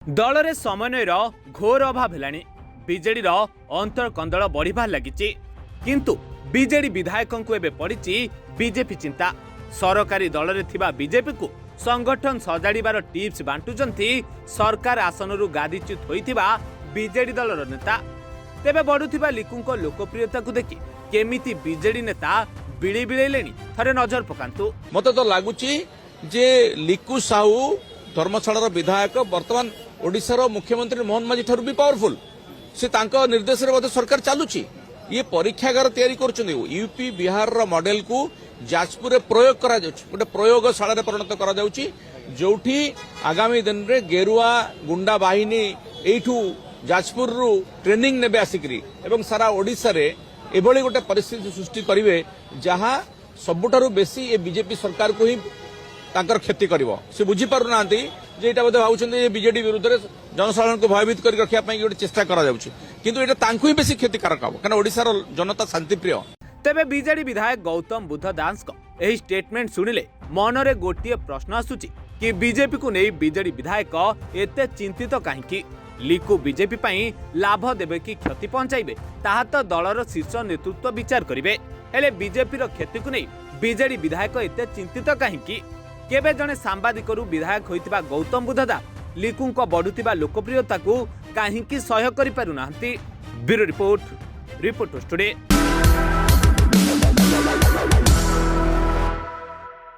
दल रे समन्वयर घोर अभाव हेलाणी बीजेडी अंतरकंदल बढ़िबार लागिछि किंतु बीजेडी विधायकों को एबे पड़िछि बीजेपी चिंता। सरकारी दल रे थिबा बीजेपी को संगठन सजाड़ीबार टिप्स बांटुचंती सरकार आसनरु गादीच्युत होइथिबा बीजेडी दलर नेता। तेबे बढ़ुथिबा लिकुंको लोकप्रियता को देखि केमिति बीजेडी नेता बिळी बिळेलेनी थरे नजर पकांतु। मते तो लागुची जे लिकु साहू धर्मशालार विधायक वर्तमान ओडिशार मुख्यमंत्री मोहन माझी ठारू भी पावरफुल से तांको निर्देश रे बोधे सरकार चालुची। ये परीक्षागार तैयारी करछुंदी यूपी बिहार रो मॉडल को जाजपुर रे प्रयोग करा जाउची गोटे प्रयोगशाला रे परिणत करा जाउची जोठी आगामी दिन रे गेरुआ गुंडा बाहिनी एठू जाजपुर रु ट्रेनिंग नेबे आसिकरी एवं सारा ओडिशा रे एभली गोटे परिस्थिति सृष्टि करिवे जहां सबुठारु बेसी ए बीजेपी सरकार को ही तांकर क्षति करिवो। से बुझी पारु नांती जे एटा बोधे भाउछन्ते बीजेडी विरुद्ध रे जनसाधारण को भयभीत करि रखिया पई गोटे चेष्टा करा जाउची किंतु एटा तांकु ही बेसी क्षतिकारक हबो कारण ओडिसा रो जनता शांतिप्रिय। तेबे बीजेडी विधायक गौतम बुद्ध दास को एही स्टेटमेंट सुनिले मनरे गोटिए प्रश्न आसुची कि बीजेपी को नहीं बीजेडी विधायक एते चिंतित काहेकि। लिकु बीजेपी पई लाभ देबे कि क्षति पहुंचाइबे ताहा तो दलर शीर्ष नेतृत्व विचार करिवे। हेले बीजेपी रो क्षति को नहीं बीजेडी विधायक एते चिंतित काहेकि। केबे जने सांबादिकरू विधायक होइतिबा गौतम बुद्ध दास लिकुंको बढ़ुतिबा लोकप्रियता को काहेकि सह्य करि पारु नाहंती। Bureau report today.